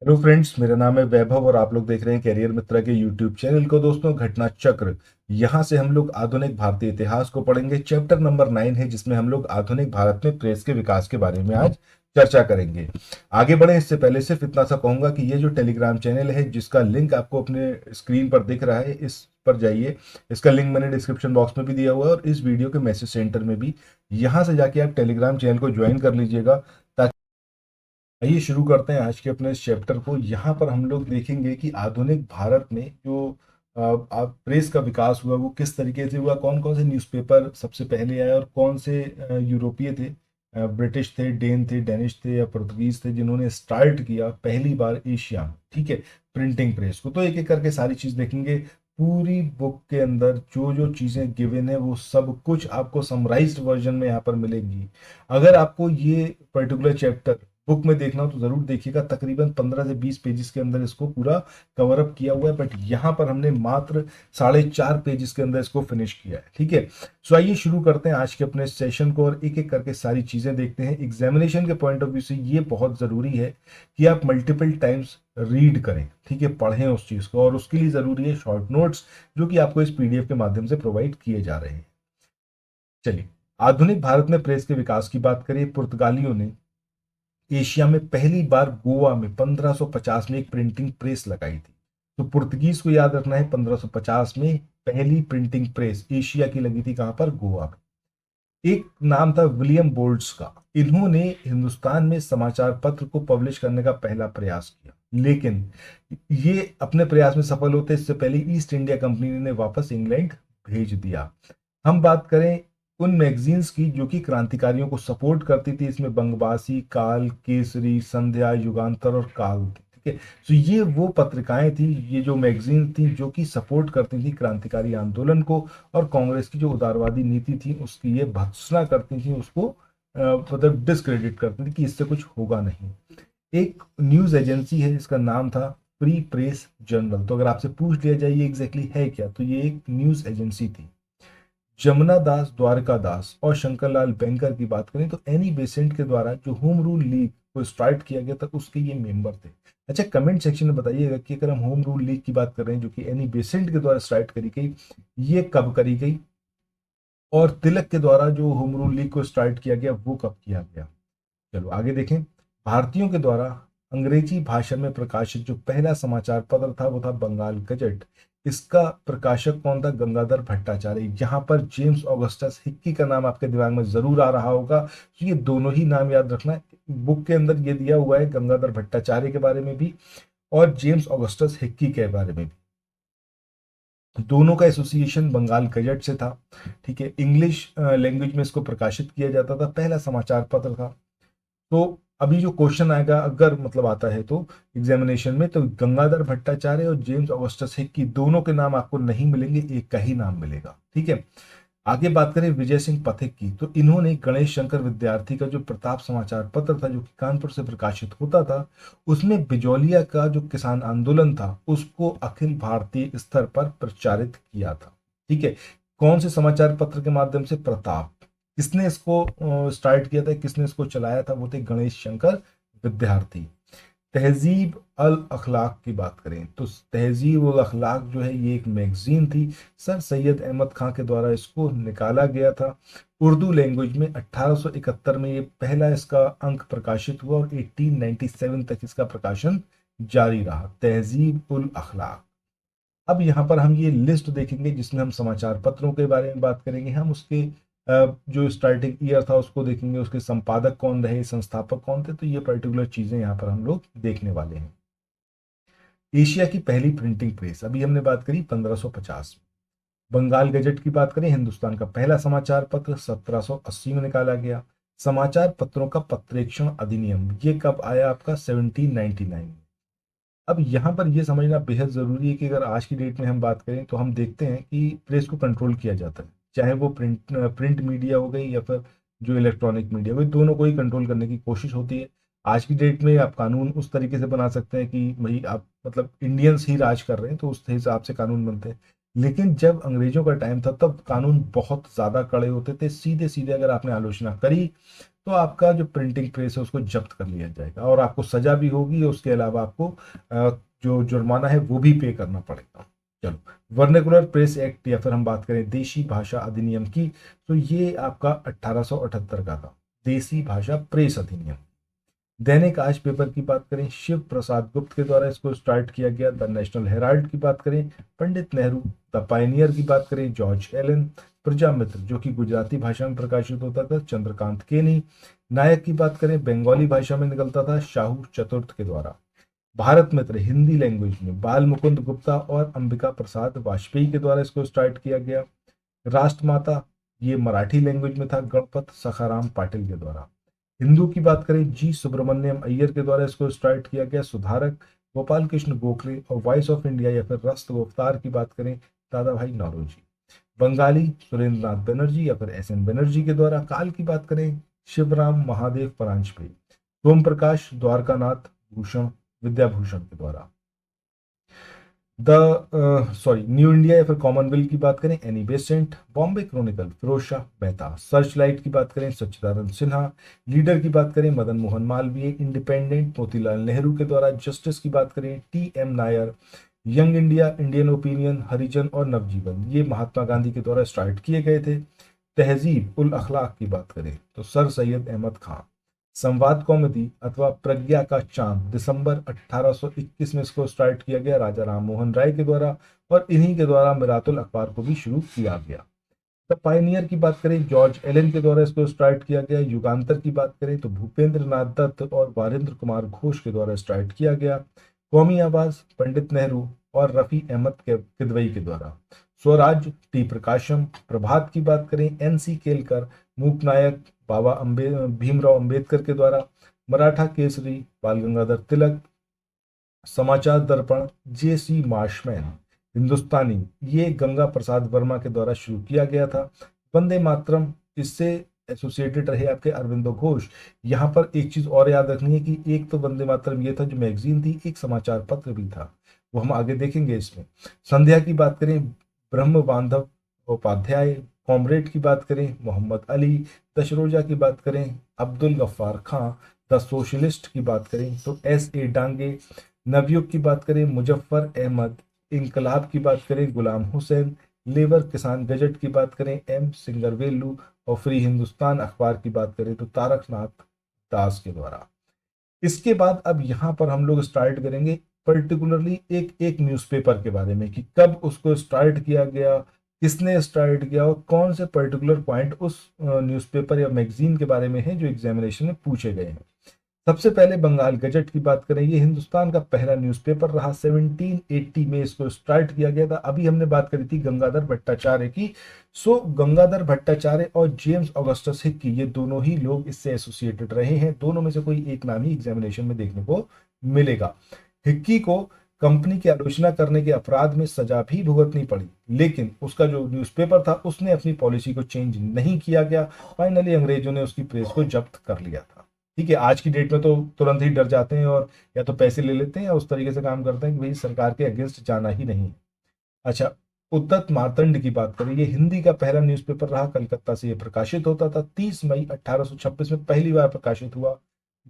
Hello friends, मेरा नाम है वैभव और आप लोग देख रहे हैं कैरियर मित्रा के यूट्यूब चैनल को। दोस्तों, घटना चक्र यहाँ से हम लोग आधुनिक भारतीय इतिहास को पढ़ेंगे। चैप्टर नंबर 9 है जिसमें हम लोग आधुनिक भारत में प्रेस के विकास के बारे में आज चर्चा करेंगे। आगे बढ़े इससे पहले सिर्फ इतना सा कहूंगा कि ये जो टेलीग्राम चैनल है जिसका लिंक आपको अपने स्क्रीन पर दिख रहा है, इस पर जाइए। इसका लिंक मैंने डिस्क्रिप्शन बॉक्स में भी दिया हुआ है और इस वीडियो के मैसेज सेंटर में भी। यहाँ से जाके आप टेलीग्राम चैनल को ज्वाइन कर लीजिएगा। आइए शुरू करते हैं आज के अपने इस चैप्टर को। यहाँ पर हम लोग देखेंगे कि आधुनिक भारत में जो प्रेस का विकास हुआ वो किस तरीके से हुआ, कौन कौन से न्यूज़पेपर सबसे पहले आए और कौन से यूरोपीय थे, ब्रिटिश थे, डेन थे, डेनिश थे या पुर्तगीज थे जिन्होंने स्टार्ट किया पहली बार एशिया में, ठीक है, प्रिंटिंग प्रेस को। तो एक एक करके सारी चीज देखेंगे। पूरी बुक के अंदर जो जो चीजें गिवन है वो सब कुछ आपको समराइज्ड वर्जन में यहाँ पर मिलेगी। अगर आपको ये पर्टिकुलर चैप्टर बुक में देखना हो तो जरूर देखिएगा। तकरीबन 15 से 20 पेजेस के अंदर इसको पूरा कवर अप किया हुआ है, बट यहाँ पर हमने मात्र 4.5 पेजेस के अंदर इसको फिनिश किया है, ठीक है। सो आइए शुरू करते हैं आज के अपने सेशन को और एक एक करके सारी चीजें देखते हैं। एग्जामिनेशन के पॉइंट ऑफ व्यू से ये बहुत जरूरी है कि आप मल्टीपल टाइम्स रीड करें, ठीक है, पढ़ें उस चीज को, और उसके लिए जरूरी है शॉर्ट नोट्स जो कि आपको इस पीडीएफ के माध्यम से प्रोवाइड किए जा रहे हैं। चलिए, आधुनिक भारत में प्रेस के विकास की बात करें। पुर्तगालियों ने एशिया में पहली बार गोवा में 1550 में एक प्रिंटिंग प्रेस लगाई थी। तो पुर्तगीज को याद रखना है, 1550 में पहली प्रिंटिंग प्रेस एशिया की लगी थी। कहां पर? गोवा में। एक नाम था विलियम बोल्ट्स का। इन्होंने हिंदुस्तान में समाचार पत्र को पब्लिश करने का पहला प्रयास किया, लेकिन ये अपने प्रयास में सफल होते इससे पहले ईस्ट इंडिया कंपनी ने वापस इंग्लैंड भेज दिया। हम बात करें उन मैगजीन्स की जो कि क्रांतिकारियों को सपोर्ट करती थी, इसमें बंगवासी, काल, केसरी, संध्या, युगांतर और काल थी, ठीक है। तो ये वो पत्रिकाएं थी, ये जो मैगजीन थी जो कि सपोर्ट करती थी क्रांतिकारी आंदोलन को, और कांग्रेस की जो उदारवादी नीति थी उसकी ये भत्सना करती थी, उसको मतलब डिस्क्रेडिट करती थी कि इससे कुछ होगा नहीं। एक न्यूज एजेंसी है जिसका नाम था फ्री प्रेस जर्नल। तो अगर आपसे पूछ लिया जाए ये एग्जैक्टली है क्या, तो ये एक न्यूज एजेंसी थी। जमुना दास, द्वारका दास और शंकरलाल बैंकर की बात करें तो एनी बेसेंट के द्वारा जो होम रूल लीग को स्टार्ट किया गया था उसके ये मेंबर थे। अच्छा, कमेंट सेक्शन में बताइएगा कि अगर हम होम रूल लीग की बात कर रहे हैं जो कि एनी बेसेंट के द्वारा स्टार्ट करी गई, ये कब करी गई, और तिलक के द्वारा जो होम रूल लीग को स्टार्ट किया गया वो कब किया गया। चलो आगे देखें। भारतीयों के द्वारा अंग्रेजी भाषा में प्रकाशित जो पहला समाचार पत्र था वो था बंगाल गजट। इसका प्रकाशक कौन था? गंगाधर भट्टाचार्य। यहाँ पर जेम्स ऑगस्टस हिक्की का नाम आपके दिमाग में जरूर आ रहा होगा, तो ये दोनों ही नाम याद रखना है। बुक के अंदर ये दिया हुआ है गंगाधर भट्टाचार्य के बारे में भी और जेम्स ऑगस्टस हिक्की के बारे में भी। दोनों का एसोसिएशन बंगाल गजट से था, ठीक है। इंग्लिश लैंग्वेज में इसको प्रकाशित किया जाता था, पहला समाचार पत्र था। तो अभी जो क्वेश्चन आएगा, अगर मतलब आता है तो एग्जामिनेशन में, तो गंगाधर भट्टाचार्य और जेम्स ऑगस्टस हिक्की दोनों के नाम आपको नहीं मिलेंगे, एक का ही नाम मिलेगा, ठीक है। आगे बात करें विजय सिंह पथिक की, तो इन्होंने गणेश शंकर विद्यार्थी का जो प्रताप समाचार पत्र था जो कि कानपुर से प्रकाशित होता था, उसमें बिजौलिया का जो किसान आंदोलन था उसको अखिल भारतीय स्तर पर प्रचारित किया था, ठीक है। कौन से समाचार पत्र के माध्यम से? प्रताप। किसने इसको स्टार्ट किया था, किसने इसको चलाया था? वो थे गणेश शंकर विद्यार्थी। तहजीब अल अखलाक की बात करें तो तहजीब अल अखलाक जो है ये एक मैगजीन थी, सर सैयद अहमद खां के द्वारा इसको निकाला गया था। उर्दू लैंग्वेज में 1871 में ये पहला इसका अंक प्रकाशित हुआ और 1897 तक इसका प्रकाशन जारी रहा, तहजीब उल अखलाक। अब यहाँ पर हम ये लिस्ट देखेंगे जिसमें हम समाचार पत्रों के बारे में बात करेंगे। हम उसके जो स्टार्टिंग ईयर था उसको देखेंगे, उसके संपादक कौन रहे, संस्थापक कौन थे, तो ये पर्टिकुलर चीजें यहाँ पर हम लोग देखने वाले हैं। एशिया की पहली प्रिंटिंग प्रेस अभी हमने बात करी 1550 में। बंगाल गजट की बात करें, हिंदुस्तान का पहला समाचार पत्र 1780 में निकाला गया। समाचार पत्रों का पत्रेक्षण अधिनियम ये कब आया? आपका 1799 में। अब यहाँ पर यह समझना बेहद जरूरी है कि अगर आज की डेट में हम बात करें तो हम देखते हैं कि प्रेस को कंट्रोल किया जाता है, चाहे वो प्रिंट मीडिया हो गई या फिर जो इलेक्ट्रॉनिक मीडिया हो गई, दोनों को ही कंट्रोल करने की कोशिश होती है। आज की डेट में आप कानून उस तरीके से बना सकते हैं कि भाई आप मतलब इंडियंस ही राज कर रहे हैं तो उस हिसाब से कानून बनते हैं। लेकिन जब अंग्रेजों का टाइम था तब कानून बहुत ज्यादा कड़े होते थे, सीधे सीधे अगर आपने आलोचना करी तो आपका जो प्रिंटिंग प्रेस है उसको जब्त कर लिया जाएगा और आपको सजा भी होगी। उसके अलावा आपको जो जुर्माना है वो भी पे करना पड़ेगा। चलो, वर्नाकुलर प्रेस एक्ट या फिर हम बात करें देशी भाषा अधिनियम की, तो ये आपका 1878 का था, देशी भाषा प्रेस अधिनियम। दैनिक आज पेपर की बात करें, शिव प्रसाद गुप्त के द्वारा इसको स्टार्ट किया गया। द नेशनल हेराल्ड की बात करें, पंडित नेहरू। द पायनियर की बात करें, जॉर्ज एलन। प्रजामित्र जो कि गुजराती भाषा में प्रकाशित होता था, चंद्रकांत केनी। नायक की बात करें, बंगाली भाषा में निकलता था, शाहू चतुर्थ के द्वारा। भारत मित्र हिंदी लैंग्वेज में बाल मुकुंद गुप्ता और अंबिका प्रसाद वाजपेयी के द्वारा इसको स्टार्ट किया गया। राष्ट्रमाता ये मराठी लैंग्वेज में था, गणपत सखाराम पाटिल के द्वारा। हिंदू की बात करें, जी सुब्रमण्यम अय्यर के द्वारा इसको स्टार्ट किया गया। सुधारक गोपाल कृष्ण गोखले। और वॉइस ऑफ इंडिया या फिर रस्त गुफ्तार की बात करें, दादा भाई नौरोजी। बंगाली सुरेंद्र नाथ बनर्जी या फिर एस एन बनर्जी के द्वारा। काल की बात करें, शिवराम महादेव परांजपे। सोम प्रकाश द्वारकानाथ भूषण विद्याभूषण के द्वारा। न्यू इंडिया या फिर कॉमनवेल्थ की बात करें, Annie Besant. Bombay chronicle Firoz Shah Mehta. Search light की बात करें, सच्चिदानंद सिन्हा। लीडर की बात करें, मदन मोहन मालवीय। इंडिपेंडेंट मोतीलाल नेहरू के द्वारा। जस्टिस की बात करें, T M Nair. Young India, Indian opinion, Harijan और नवजीवन, ये महात्मा गांधी के द्वारा स्टार्ट किए गए थे। तहजीब उल अखलाक की बात करें तो सर सैयद अहमद खान। संवाद कौमुदी अथवा प्रज्ञा का चांद दिसंबर 1821 में इसको स्टार्ट किया गया राजा राम मोहन राय के द्वारा, और इन्हीं के द्वारा मिरातुल अखबार को भी शुरू किया गया। द पायनियर की बात करें, जॉर्ज एलन के द्वारा इसको स्टार्ट किया गया। युगांतर की बात करें तो भूपेंद्र नाथ दत्त और वारिंद्र कुमार घोष के द्वारा स्टार्ट किया गया। कौमी आवाज पंडित नेहरू और रफी अहमद किदवई के द्वारा। स्वराज टी प्रकाशम। प्रभात की बात करें, एन सी केलकर, मूक नायक बाबा भीमराव अंबेडकर के द्वारा। मराठा केसरी बाल गंगाधर तिलक। समाचार दर्पण जे सी मार्शमैन। हिंदुस्तानी ये गंगा प्रसाद वर्मा के द्वारा शुरू किया गया था। वंदे मातरम, इससे एसोसिएटेड रहे आपके अरविंदो घोष। यहाँ पर एक चीज और याद रखनी है कि एक तो वंदे मातरम ये था जो मैगजीन थी, एक समाचार पत्र भी था, वो हम आगे देखेंगे इसमें। संध्या की बात करें, ब्रह्म बांधव उपाध्याय। कॉमरेड की बात करें, मोहम्मद अली। दशरोजा की बात करें, अब्दुल गफ्फार खां। द सोशलिस्ट की बात करें तो एस ए डांगे। नवयुग की बात करें, मुजफ्फर अहमद। इनकलाब की बात करें, गुलाम हुसैन। लेबर किसान गजट की बात करें, एम सिंगरवेलू। और फ्री हिंदुस्तान अखबार की बात करें तो तारकनाथ दास के द्वारा। इसके बाद अब यहाँ पर हम लोग स्टार्ट करेंगे पर्टिकुलरली एक एक न्यूज़पेपर के बारे में कि कब उसको स्टार्ट किया गया, किसने स्टार्ट किया और कौन से पर्टिकुलर पॉइंट उस न्यूज़पेपर या मैगजीन के बारे में है जो एग्जामिनेशन में पूछे गए हैं। सबसे पहले बंगाल गजट की बात करें, ये हिंदुस्तान का पहला न्यूज़पेपर रहा। 1780 में इसको स्टार्ट किया गया था। अभी हमने बात करी थी गंगाधर भट्टाचार्य की। सो गंगाधर भट्टाचार्य और जेम्स ऑगस्टस हिक्की, ये दोनों ही लोग इससे एसोसिएटेड रहे हैं। दोनों में से कोई एक नाम ही एग्जामिनेशन में देखने को मिलेगा। हिक्की को कंपनी की आलोचना करने के अपराध में सजा भी भुगतनी पड़ी, लेकिन उसका जो न्यूज़पेपर था उसने अपनी पॉलिसी को चेंज नहीं किया गया। फाइनली अंग्रेजों ने उसकी प्रेस को जब्त कर लिया था। ठीक है, आज की डेट में तो तुरंत ही डर जाते हैं और या तो पैसे ले लेते हैं या उस तरीके से काम करते हैं कि भाई सरकार के अगेंस्ट जाना ही नहीं। अच्छा, उद्दत मार्तंड की बात करें, ये हिंदी का पहला न्यूज़पेपर रहा। कलकत्ता से ये प्रकाशित होता था। 30 मई 1826 में पहली बार प्रकाशित हुआ।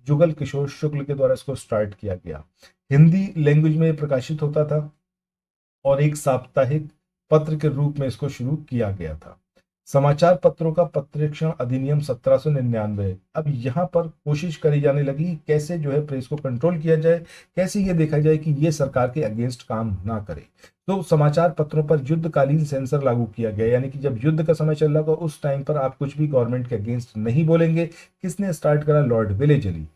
जुगल किशोर शुक्ल के द्वारा इसको स्टार्ट किया गया। हिंदी लैंग्वेज में प्रकाशित होता था और एक साप्ताहिक पत्र के रूप में इसको शुरू किया गया था। समाचार पत्रों का पत्रेक्षण अधिनियम 1799। अब यहाँ पर कोशिश करी जाने लगी कैसे जो है प्रेस को कंट्रोल किया जाए, कैसे ये देखा जाए कि ये सरकार के अगेंस्ट काम ना करे। तो समाचार पत्रों पर युद्धकालीन सेंसर लागू किया गया, यानी कि जब युद्ध का समय चल रहा होगा उस टाइम पर आप कुछ भी गवर्नमेंट के अगेंस्ट नहीं बोलेंगे। किसने स्टार्ट करा? Lord Wellesley.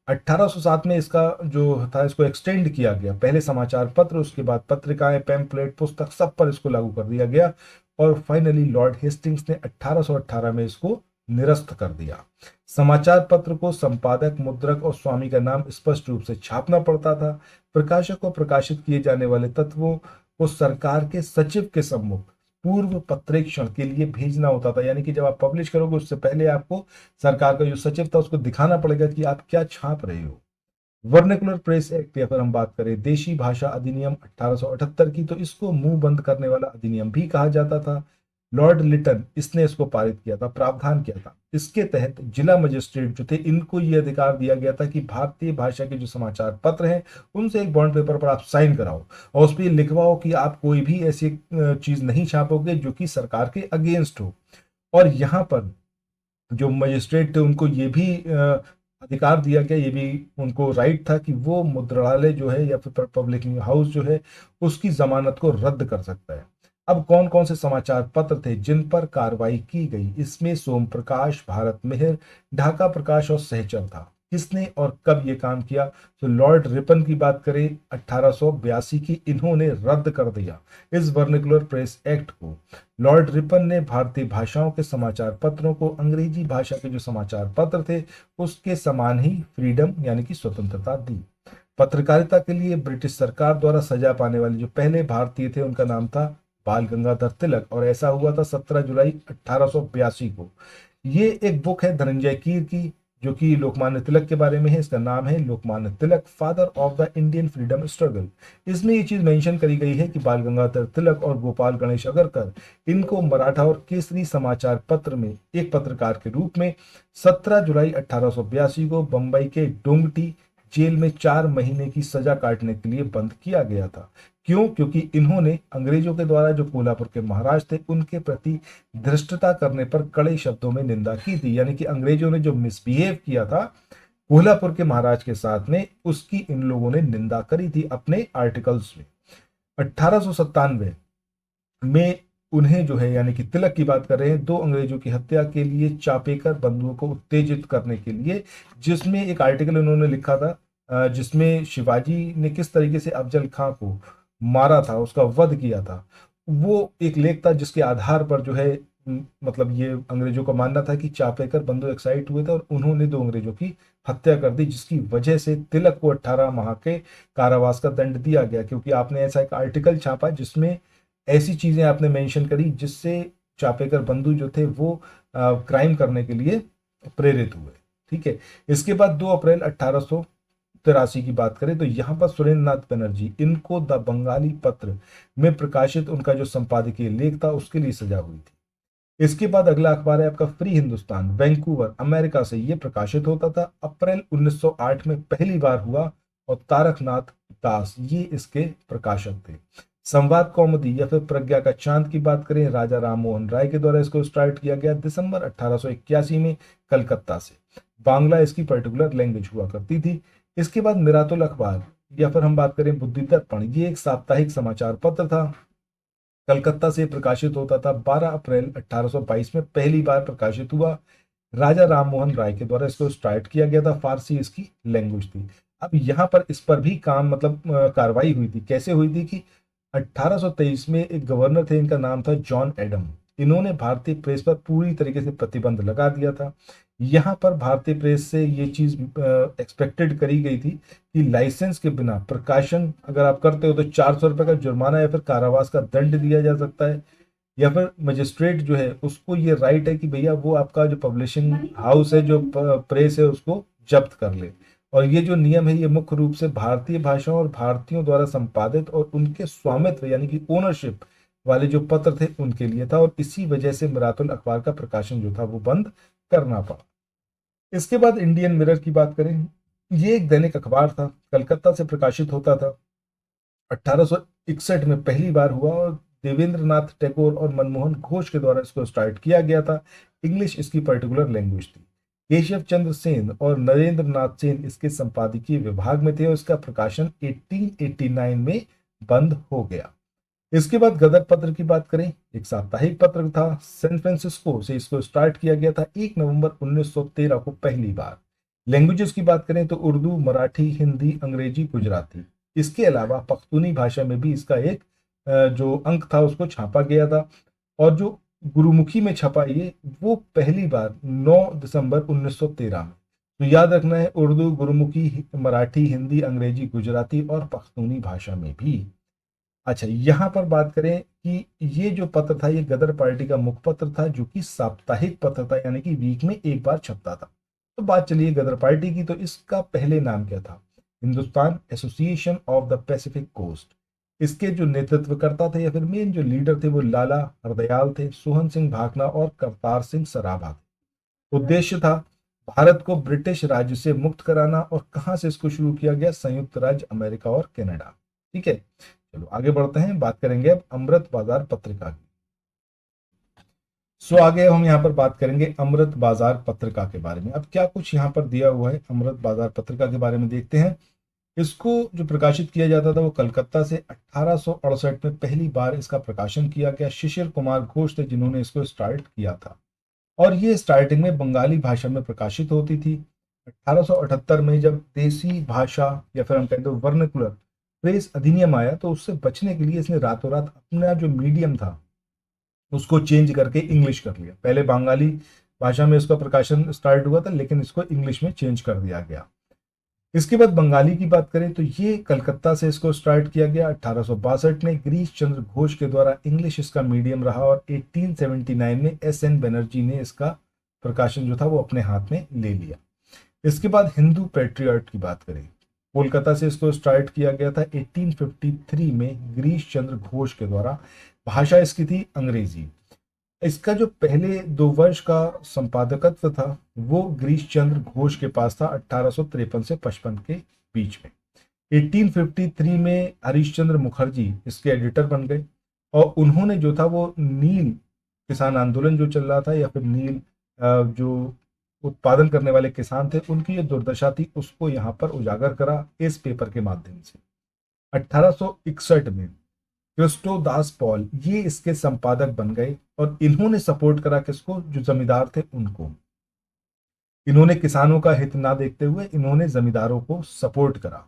1807 में इसका जो था इसको एक्सटेंड किया गया। पहले समाचार पत्र, उसके बाद पत्रिकाएं, पैम्पलेट, पुस्तक, सब पर इसको लागू कर दिया गया और फाइनली लॉर्ड हेस्टिंग्स ने 1818 में इसको निरस्त कर दिया। समाचार पत्र को संपादक, मुद्रक और स्वामी का नाम स्पष्ट रूप से छापना पड़ता था। प्रकाशक को प्रकाशित किए जाने वाले तत्वों को सरकार के सचिव के सम्मुख पूर्व पत्रेक्षण के लिए भेजना होता था, यानी कि जब आप पब्लिश करोगे उससे पहले आपको सरकार का जो सचिव था उसको दिखाना पड़ेगा कि आप क्या छाप रहे हो। वर्नाकुलर प्रेस एक्ट या फिर हम बात करें देशी भाषा अधिनियम 1878 की, तो इसको मुंह बंद करने वाला अधिनियम भी कहा जाता था। लॉर्ड लिटन इसने इसको पारित किया था, प्रावधान किया था। इसके तहत जिला मजिस्ट्रेट जो थे इनको ये अधिकार दिया गया था कि भारतीय भाषा के जो समाचार पत्र हैं उनसे एक बॉन्ड पेपर पर आप साइन कराओ और उस पर लिखवाओ कि आप कोई भी ऐसी चीज नहीं छापोगे जो कि सरकार के अगेंस्ट हो। और यहाँ पर जो मजिस्ट्रेट थे उनको ये भी अधिकार दिया गया, ये भी उनको राइट था कि वो मुद्रणालय जो है या फिर पब्लिक हाउस जो है उसकी जमानत को रद्द कर सकता है। अब कौन कौन से समाचार पत्र थे जिन पर कार्रवाई की गई? इसमें सोम प्रकाश, भारत मेहर, ढाका प्रकाश और सहचर था। किसने और कब ये काम किया? तो लॉर्ड रिपन की बात करें 1882 की, इन्होंने रद्द कर दिया इस वर्निकुलर प्रेस एक्ट को। लॉर्ड रिपन ने भारतीय भाषाओं के समाचार पत्रों को अंग्रेजी भाषा के जो समाचार पत्र थे उसके समान ही फ्रीडम यानी कि स्वतंत्रता दी। पत्रकारिता के लिए ब्रिटिश सरकार द्वारा सजा पाने वाले जो पहले भारतीय थे उनका नाम था बाल गंगाधर तिलक, और ऐसा हुआ था 17 जुलाई 1882 को। ये एक बुक है धनंजय कीर की जो कि लोकमान्य तिलक के बारे में है। इसका नाम है Lokmanya Tilak, father of the Indian freedom struggle. इसमें ये चीज मेंशन करी गई है कि बाल गंगाधर तिलक और गोपाल गणेश अगरकर इनको मराठा और केसरी समाचार पत्र में एक पत्रकार के रूप में 17 जुलाई 1882 को बंबई के डोंगटी जेल में 4 महीने की सजा काटने के लिए बंद किया गया था। क्यों? क्योंकि इन्होंने अंग्रेजों के द्वारा जो कोल्हापुर के महाराज थे उनके प्रति धृष्टता करने पर कड़े शब्दों में निंदा की थी। यानी कि अंग्रेजों ने जो मिसबिहेव किया था कोल्हापुर के महाराज के साथ में, उसकी इन लोगों ने निंदा करी थी अपने आर्टिकल्स में। 1897 में उन्हें जो है यानी कि तिलक की बात कर रहे हैं, 2 अंग्रेजों की हत्या के लिए चापेकर बंधुओं को उत्तेजित करने के लिए, जिसमें एक आर्टिकल उन्होंने लिखा था जिसमें शिवाजी ने किस तरीके से अफजल खां को मारा था, उसका वध किया था। वो एक लेख था जिसके आधार पर जो है मतलब ये अंग्रेजों का मानना था कि चापेकर बंधु एक्साइट हुए थे और उन्होंने 2 अंग्रेजों की हत्या कर दी, जिसकी वजह से तिलक को 18 माह के कारावास का दंड दिया गया। क्योंकि आपने ऐसा एक आर्टिकल छापा जिसमें ऐसी चीजें आपने मेंशन करी जिससे चापेकर बंधु जो थे वो क्राइम करने के लिए प्रेरित हुए। ठीक है। इसके बाद 2 अप्रैल 1883 की बात करें तो यहाँ पर सुरेंद्र नाथ बनर्जी, इनको द बंगाली पत्र में प्रकाशित उनका जो संपादकीय लेख था उसके लिए सजा हुई थी। इसके बाद अगला अखबार है आपका फ्री हिंदुस्तान, वैंकूवर अमेरिका से ये प्रकाशित होता था। अप्रैल 1908 में पहली बार हुआ और तारकनाथ दास ये इसके प्रकाशक थे। संवाद कौमुदी या फिर प्रज्ञा का चांद की बात करें, राजा राम मोहन राय के द्वारा इसको स्टार्ट किया गया दिसंबर 1881 में कलकत्ता से। बांग्ला इसकी पर्टिकुलर लैंग्वेज हुआ करती थी। इसके बाद मिरातुल अखबार या फिर हम बात करें बुद्धि दर्पण, ये एक साप्ताहिक समाचार पत्र था, कलकत्ता से प्रकाशित होता था। 12 अप्रैल 1822 में पहली बार प्रकाशित हुआ। राजा राम मोहन राय के द्वारा इसको स्टार्ट किया गया था, फारसी इसकी लैंग्वेज थी। अब यहाँ पर इस पर भी काम मतलब कार्रवाई हुई थी। कैसे हुई थी कि 1823 में एक गवर्नर थे, इनका नाम था जॉन एडम। इन्होंने भारतीय प्रेस पर पूरी तरीके से प्रतिबंध लगा दिया था। यहाँ पर भारतीय प्रेस से ये चीज एक्सपेक्टेड करी गई थी कि लाइसेंस के बिना प्रकाशन अगर आप करते हो तो 400 रुपए का जुर्माना या फिर कारावास का दंड दिया जा सकता है, या फिर मजिस्ट्रेट जो है उसको ये राइट है कि भैया वो आपका जो पब्लिशिंग हाउस है, जो प्रेस है, उसको जब्त कर ले। और ये जो नियम है ये मुख्य रूप से भारतीय भाषाओं और भारतीयों द्वारा संपादित और उनके स्वामित्व यानी कि ओनरशिप वाले जो पत्र थे उनके लिए था, और इसी वजह से मिरातुल अखबार का प्रकाशन जो था वो बंद करना पड़ा। इसके बाद इंडियन मिरर की बात करें, ये एक दैनिक अखबार था, कलकत्ता से प्रकाशित होता था। 1861 में पहली बार हुआ और देवेंद्र नाथ टैगोर और मनमोहन घोष के द्वारा इसको स्टार्ट किया गया था। इंग्लिश इसकी पर्टिकुलर लैंग्वेज थी। केशव चंद्र सेन और नरेंद्र नाथ सेन इसके संपादकीय विभाग में थे और इसका प्रकाशन 1889 में बंद हो गया। इसके बाद गदर पत्र की बात करें, एक साप्ताहिक पत्र था, सैन फ्रांसिस्को से इसको स्टार्ट किया गया था 1 नवंबर 1913 को पहली बार। लैंग्वेजेस की बात करें तो उर्दू, मराठी, हिंदी, अंग्रेजी, गुजराती। इसके अलावा पख्तूनी भाषा में भी इसका एक जो अंक था उसको छापा गया था, और जो गुरुमुखी में छपा ये वो पहली बार 9 दिसंबर 1913 में। तो याद रखना है उर्दू, गुरुमुखी, मराठी, हिंदी, अंग्रेजी, गुजराती और पख्तूनी भाषा में भी। अच्छा, यहाँ पर बात करें कि ये जो पत्र था ये गदर पार्टी का मुखपत्र था जो कि साप्ताहिक पत्र था, यानी कि वीक में एक बार छपता था। तो बात चलिए गदर पार्टी की, तो इसका पहले नाम क्या था? Hindustan association of the Pacific coast. इसके जो नेतृत्वकर्ता थे या फिर मेन जो लीडर थे वो लाला हरदयाल थे, सोहन सिंह भाखना और करतार सिंह सराभा थे। उद्देश्य था भारत को ब्रिटिश राज्य से मुक्त कराना। और कहां से इसको शुरू किया गया? संयुक्त राज्य अमेरिका और कनाडा। ठीक है, चलो आगे बढ़ते हैं, बात करेंगे अब अमृत बाजार पत्रिका की। आगे हम यहाँ पर बात करेंगे अमृत बाजार पत्रिका के बारे में। अब क्या कुछ यहाँ पर दिया हुआ है अमृत बाजार पत्रिका के बारे में देखते हैं। इसको जो प्रकाशित किया जाता था वो कलकत्ता से 1868 में पहली बार इसका प्रकाशन किया गया। शिशिर कुमार घोष थे जिन्होंने इसको स्टार्ट किया था और ये स्टार्टिंग में बंगाली भाषा में प्रकाशित होती थी। 1878 में जब देसी भाषा या फिर हम कहते हैं वर्नाकुलर प्रेस अधिनियम आया तो उससे बचने के लिए इसने रातों रात अपना जो मीडियम था उसको चेंज करके इंग्लिश कर लिया। पहले बंगाली भाषा में इसका प्रकाशन स्टार्ट हुआ था लेकिन इसको इंग्लिश में चेंज कर दिया गया। इसके बाद बंगाली की बात करें तो ये कलकत्ता से इसको स्टार्ट किया गया 1862 में। गिरीश चंद्र घोष के द्वारा इंग्लिश इसका मीडियम रहा और 1879 में एस.एन. बनर्जी ने इसका प्रकाशन जो था वो अपने हाथ में ले लिया। इसके बाद हिंदू पैट्रियट की बात करें, कोलकाता से इसको स्टार्ट किया गया था 1853 में गिरीश चंद्र घोष के द्वारा। भाषा इसकी थी अंग्रेजी। इसका जो पहले 2 वर्ष का संपादकत्व था वो गिरीश चंद्र घोष के पास था 1853 से 55 के बीच में। 1853 में हरीशचंद्र मुखर्जी इसके एडिटर बन गए और उन्होंने जो था वो नील किसान आंदोलन जो चल रहा था या फिर नील जो उत्पादन करने वाले किसान थे उनकी जो दुर्दशा थी उसको यहाँ पर उजागर करा इस पेपर के माध्यम से। 1861 में क्रिस्टो दास पॉल ये इसके संपादक बन गए और इन्होंने सपोर्ट करा किसको? जो जमींदार थे उनको। इन्होंने किसानों का हित ना देखते हुए इन्होंने जमींदारों को सपोर्ट करा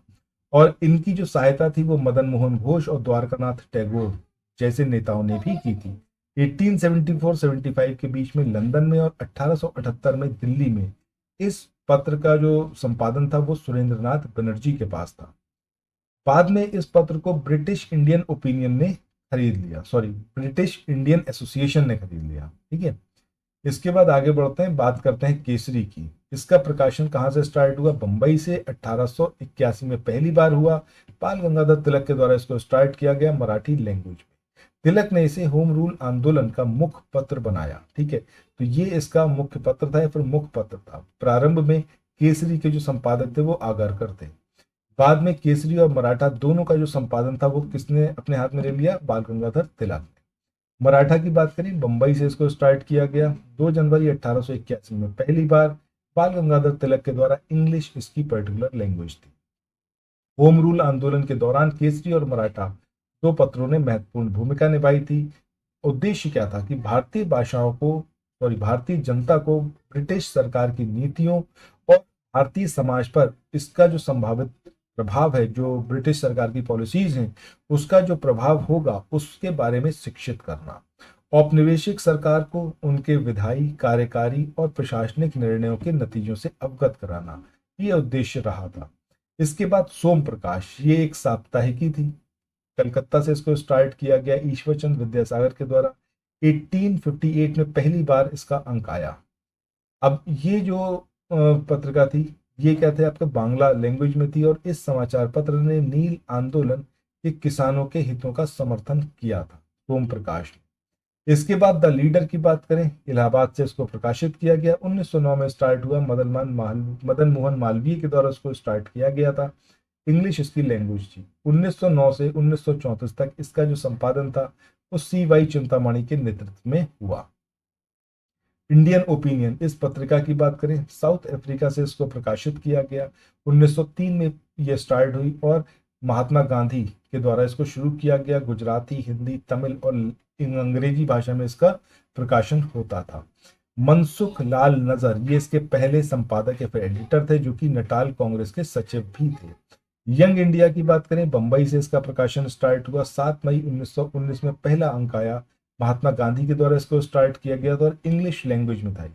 और इनकी जो सहायता थी वो मदन मोहन घोष और द्वारकानाथ टैगोर जैसे नेताओं ने भी की थी। 1874-75 के बीच में लंदन में और 1878 में दिल्ली में इस पत्र का जो संपादन था वो सुरेंद्रनाथ बनर्जी के पास था। बाद में इस पत्र को ब्रिटिश इंडियन ओपिनियन ने खरीद लिया, ब्रिटिश इंडियन एसोसिएशन ने खरीद लिया। ठीक है, इसके बाद आगे बढ़ते हैं, बात करते हैं केसरी की। इसका प्रकाशन कहाँ से स्टार्ट हुआ? बंबई से 1881 में पहली बार हुआ। बाल गंगाधर तिलक के द्वारा इसको स्टार्ट किया गया मराठी लैंग्वेज में। तिलक ने इसे होम रूल आंदोलन का मुख्य पत्र बनाया। ठीक है, तो ये इसका मुख्य पत्र था या फिर मुख्य पत्र था। प्रारंभ में केसरी के जो संपादक थे वो आगरकर थे। बाद में केसरी और मराठा दोनों का जो संपादन था वो किसने अपने हाथ में ले लिया? बाल गंगाधर तिलक ने। मराठा की बात करें, बंबई से इसको स्टार्ट किया गया 2 जनवरी 1881 में पहली बार। बाल गंगाधर तिलक के द्वारा इंग्लिश इसकी पर्टिकुलर लैंग्वेज थी। होम रूल आंदोलन के दौरान केसरी और मराठा 2 पत्रों ने महत्वपूर्ण भूमिका निभाई थी। उद्देश्य क्या था कि भारतीय जनता को ब्रिटिश सरकार की नीतियों और भारतीय समाज पर इसका जो संभावित प्रभाव है, जो ब्रिटिश सरकार की पॉलिसीज हैं उसका जो प्रभाव होगा उसके बारे में शिक्षित करना। औपनिवेशिक सरकार को उनके विधायी, कार्यकारी और प्रशासनिक निर्णयों के नतीजों से अवगत कराना, ये उद्देश्य रहा था। इसके बाद सोम प्रकाश, ये एक साप्ताहिकी थी। कलकत्ता से इसको स्टार्ट किया गया ईश्वर चंद्र विद्यासागर के द्वारा। 1858 में पहली बार इसका अंक आया। अब ये जो पत्रिका थी ये क्या थे? आपके बांग्ला लैंग्वेज में थी और इस समाचार पत्र ने नील आंदोलन के किसानों के हितों का समर्थन किया था, सोम प्रकाश ने। इसके बाद द लीडर की बात करें, इलाहाबाद से इसको प्रकाशित किया गया। 1909 में स्टार्ट हुआ। मदन मोहन मालवीय के द्वारा इसको स्टार्ट किया गया था। इंग्लिश इसकी लैंग्वेज थी। 1909 से 1934 तक इसका जो संपादन था वो CY चिंतामणि के नेतृत्व में हुआ। इंडियन ओपिनियन, इस पत्रिका की बात करें, साउथ अफ्रीका से इसको प्रकाशित किया गया। 1903 में यह स्टार्ट हुई और महात्मा गांधी के द्वारा इसको शुरू किया गया। गुजराती, हिंदी, तमिल और अंग्रेजी भाषा में इसका प्रकाशन होता था। मनसुख लाल नजर ये इसके पहले संपादक या फिर एडिटर थे जो कि नटाल कांग्रेस के सचिव भी थे। यंग इंडिया की बात करें, बंबई से इसका प्रकाशन स्टार्ट हुआ। 7 मई 1919 में पहला अंक आया। महात्मा गांधी के द्वारा इसको स्टार्ट किया गया था और इंग्लिश लैंग्वेज में था।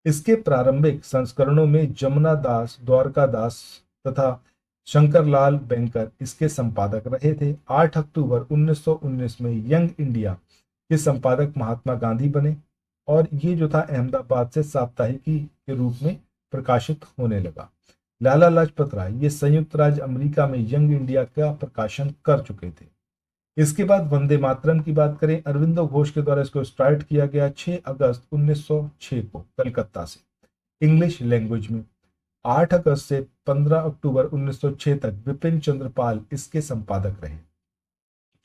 इसके प्रारंभिक संस्करणों में जमुना दास, द्वारका दास तथा शंकरलाल बैंकर इसके संपादक रहे थे। 8 अक्टूबर 1919 में यंग इंडिया के संपादक महात्मा गांधी बने और ये जो था अहमदाबाद से साप्ताहिकी के रूप में प्रकाशित होने लगा। लाला लाजपत राय ये संयुक्त राज्य अमेरिका में यंग इंडिया का प्रकाशन कर चुके थे। इसके बाद वंदे मातरम की बात करें, अरविंदो घोष के द्वारा इसको स्टार्ट किया गया 6 अगस्त 1906 को कलकत्ता से इंग्लिश लैंग्वेज में। 8 अगस्त से 15 अक्टूबर 1906 तक विपिन चंद्र पाल इसके संपादक रहे।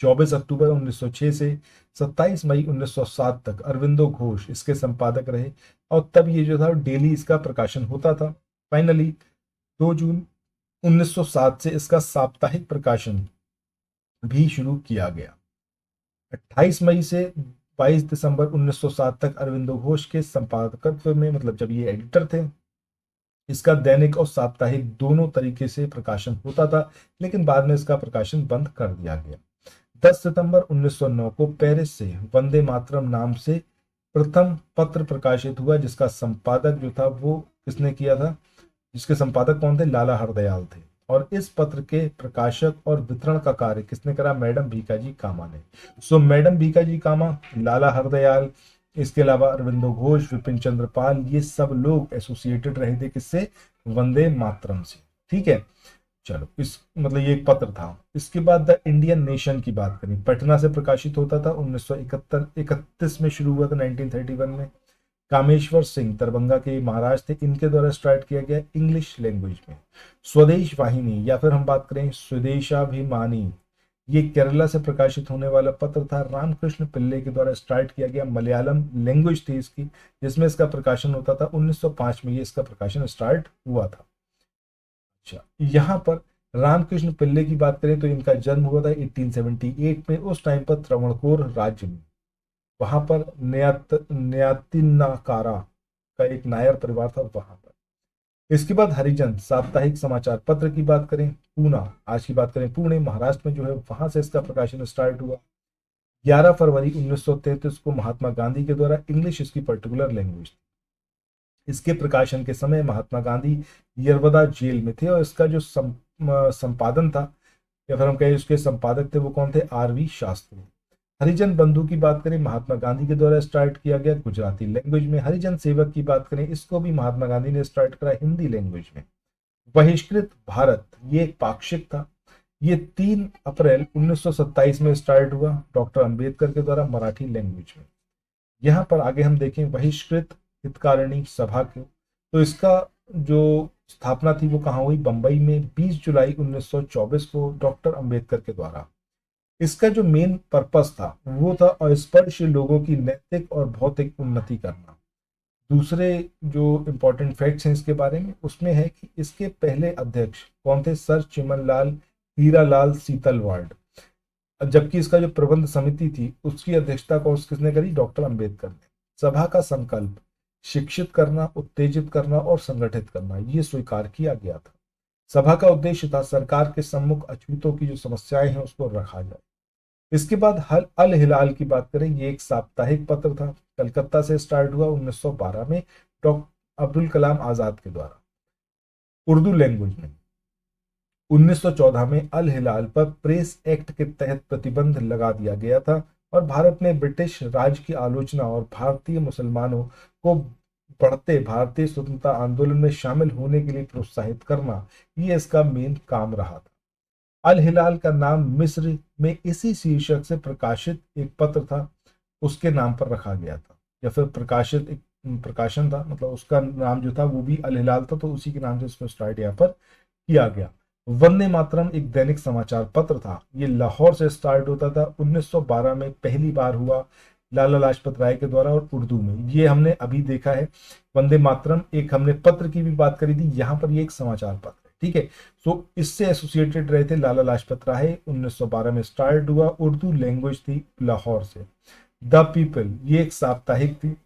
24 अक्टूबर 1906 से 27 मई 1907 तक अरविंदो घोष इसके संपादक रहे और तब ये जो था डेली इसका प्रकाशन होता था। फाइनली 2 जून 1907 से इसका साप्ताहिक प्रकाशन भी शुरू किया गया। 28 मई से 22 दिसंबर 1907 तक अरविंदो घोष के संपादकत्व में, मतलब जब ये एडिटर थे, इसका दैनिक और साप्ताहिक दोनों तरीके से प्रकाशन होता था, लेकिन बाद में इसका प्रकाशन बंद कर दिया गया। 10 सितंबर 1909 को पेरिस से वंदे मातरम नाम से प्रथम पत्र प्रकाशित हुआ, जिसका संपादक जो था वो किसने किया था, जिसके संपादक कौन थे, लाला हरदयाल थे। और इस पत्र के प्रकाशक और वितरण का कार्य किसने करा, मैडम भीकाजी कामा ने। सो मैडम भीकाजी कामा, लाला हरदयाल, इसके अलावा अरविंदो घोष, विपिन चंद्र पाल, ये सब लोग एसोसिएटेड रहे थे किससे, वंदे मातरम से। ठीक है, चलो इस मतलब ये एक पत्र था। इसके बाद द इंडियन नेशन की बात करें, पटना से प्रकाशित होता था, 1931 में शुरू हुआ था, 1931 में। कामेश्वर सिंह दरभंगा के महाराज थे, इनके द्वारा स्टार्ट किया गया इंग्लिश लैंग्वेज में। स्वदेश वाहिनी या फिर हम बात करें स्वदेशाभिमानी, ये केरला से प्रकाशित होने वाला पत्र था, रामकृष्ण पिल्ले के द्वारा स्टार्ट किया गया। मलयालम लैंग्वेज थी इसकी, जिसमें इसका प्रकाशन होता था। 1905 में ये इसका प्रकाशन स्टार्ट हुआ था। अच्छा, यहाँ पर रामकृष्ण पिल्ले की बात करें तो इनका जन्म हुआ था 1878 में। उस टाइम पर त्रावणकोर राज्य में, वहां पर न्यातिनाकारा का एक नायर परिवार था वहां पर। इसके बाद हरिजन साप्ताहिक समाचार पत्र की बात करें, पूना, आज की बात करें पुणे महाराष्ट्र में जो है, वहां से इसका प्रकाशन स्टार्ट हुआ। 11 फरवरी 1933 को महात्मा गांधी के द्वारा, इंग्लिश इसकी पर्टिकुलर लैंग्वेज थी। इसके प्रकाशन के समय महात्मा गांधी यरवदा जेल में थे और इसका जो संपादन था या फिर हम कहें उसके संपादक थे वो कौन थे, आर.वी. शास्त्री। हरिजन बंधु की बात करें, महात्मा गांधी के द्वारा स्टार्ट किया गया गुजराती लैंग्वेज में। हरिजन सेवक की बात करें, इसको भी महात्मा गांधी ने स्टार्ट करा हिंदी लैंग्वेज में। बहिष्कृत भारत, ये एक पाक्षिक था, ये 3 अप्रैल 1927 में स्टार्ट हुआ डॉक्टर अंबेडकर के द्वारा मराठी लैंग्वेज में। यहाँ पर आगे हम देखें बहिष्कृत हितकारिणी सभा को, तो इसका जो स्थापना थी वो कहाँ हुई, बंबई में 20 जुलाई 1924 को डॉक्टर अंबेडकर के द्वारा। इसका जो मेन पर्पस था वो था अस्पृश्य लोगों की नैतिक और भौतिक उन्नति करना। दूसरे जो इंपॉर्टेंट फैक्ट्स हैं इसके बारे में, उसमें है कि इसके पहले अध्यक्ष कौन थे, सर चिमनलाल हीरालाल सीतलवाड़, जबकि इसका जो प्रबंध समिति थी उसकी अध्यक्षता किसने करी, डॉक्टर अंबेडकर ने। सभा का संकल्प शिक्षित करना, उत्तेजित करना और संगठित करना, ये स्वीकार किया गया था। सभा का उद्देश्य था सरकार के सम्मुख अछूतों की जो समस्याएं हैं उसको रखा जाए। इसके बाद अल हिलाल की बात करें, ये एक साप्ताहिक पत्र था, कलकत्ता से स्टार्ट हुआ 1912 में डॉक्टर अब्दुल कलाम आजाद के द्वारा, उर्दू लैंग्वेज में। 1914 में अल हिलाल पर प्रेस एक्ट के तहत प्रतिबंध लगा दिया गया था और भारत में ब्रिटिश राज की आलोचना और भारतीय मुसलमानों को बढ़ते भारतीय स्वतंत्रता आंदोलन में शामिल होने के लिए प्रोत्साहित करना, ये इसका मेन काम रहा था। अल हिलाल का नाम मिस्र में इसी शीर्षक से प्रकाशित एक पत्र था उसके नाम पर रखा गया था, या फिर प्रकाशित एक प्रकाशन था, मतलब उसका नाम जो था वो भी अल हिलाल था, तो उसी के नाम से इसको स्टार्ट यहाँ पर किया गया। वंदे मातरम एक दैनिक समाचार पत्र था, ये लाहौर से स्टार्ट होता था। 1912 में पहली बार हुआ लाला लाजपत राय के द्वारा और उर्दू में, ये हमने अभी देखा है। वंदे मातरम एक हमने पत्र की भी बात करी थी, यहाँ पर ये एक समाचार पत्र है, ठीक है। सो इससे एसोसिएटेड रहे थे लाला लाजपत राय। 1912 में स्टार्ट हुआ, उर्दू लैंग्वेज थी लाहौर से। द पीपल, ये एक साप्ताहिक थी,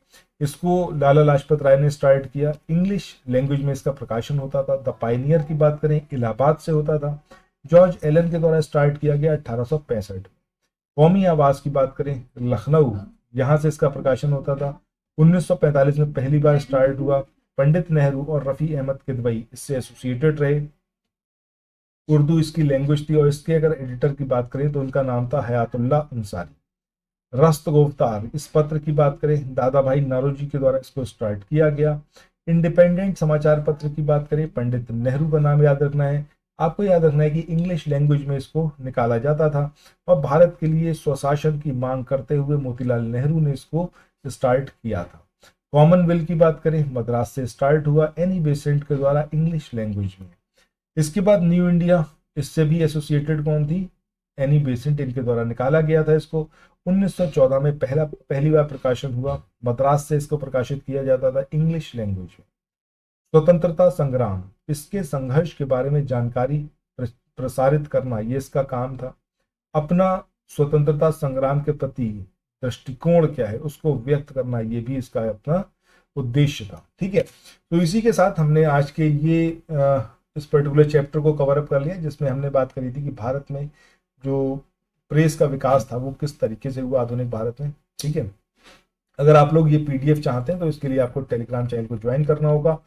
इसको लाला लाजपत राय ने स्टार्ट किया, इंग्लिश लैंग्वेज में इसका प्रकाशन होता था। द पायनियर की बात करें, इलाहाबाद से होता था, जॉर्ज एलन के द्वारा स्टार्ट किया गया 1865। कौमी आवाज की बात करें, लखनऊ, यहां से इसका प्रकाशन होता था। 1945 में पहली बार स्टार्ट हुआ, पंडित नेहरू और रफी अहमद किदवई इससे एसोसिएटेड रहे। उर्दू इसकी लैंग्वेज थी और इसके अगर एडिटर की बात करें तो उनका नाम था हयातुल्ला अंसारी। रस्तगोफ्तार, इस पत्र की बात करें, दादा भाई नारोजी के द्वारा इसको स्टार्ट किया गया। इंडिपेंडेंट समाचार पत्र की बात करें, पंडित नेहरू का नाम याद रखना है, आपको याद रखना है कि इंग्लिश लैंग्वेज में इसको निकाला जाता था और भारत के लिए स्वशासन की मांग करते हुए मोतीलाल नेहरू ने इसको स्टार्ट किया था। कॉमनवेल्थ की बात करें, मद्रास से स्टार्ट हुआ एनी बेसेंट के द्वारा इंग्लिश लैंग्वेज में। इसके बाद न्यू इंडिया, इससे भी एसोसिएटेड कौन थी, एनी बेसेंट, इनके द्वारा निकाला गया था इसको। 1914 में पहली बार प्रकाशन हुआ, मद्रास से इसको प्रकाशित किया जाता था इंग्लिश लैंग्वेज में। स्वतंत्रता संग्राम, इसके संघर्ष के बारे में जानकारी प्रसारित करना ये इसका काम था। अपना स्वतंत्रता संग्राम के प्रति दृष्टिकोण क्या है उसको व्यक्त करना ये भी इसका अपना उद्देश्य था। ठीक है, तो इसी के साथ हमने आज के ये इस पर्टिकुलर चैप्टर को कवर अप कर लिया, जिसमें हमने बात करी थी कि भारत में जो प्रेस का विकास था वो किस तरीके से हुआ आधुनिक भारत में। ठीक है, अगर आप लोग ये पीडीएफ चाहते हैं तो इसके लिए आपको टेलीग्राम चैनल को ज्वाइन करना होगा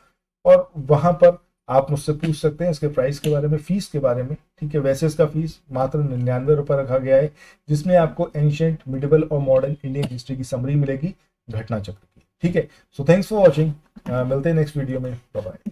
और वहां पर आप मुझसे पूछ सकते हैं इसके प्राइस के बारे में, फीस के बारे में। ठीक है, वैसे इसका फीस मात्र 99 रुपये रखा गया है, जिसमें आपको एंशिएंट, मिडिवल और मॉडर्न इंडियन हिस्ट्री की समरी मिलेगी घटना चक्र की। ठीक है, सो थैंक्स फॉर वॉचिंग, मिलते हैं नेक्स्ट वीडियो में, बाय बाय।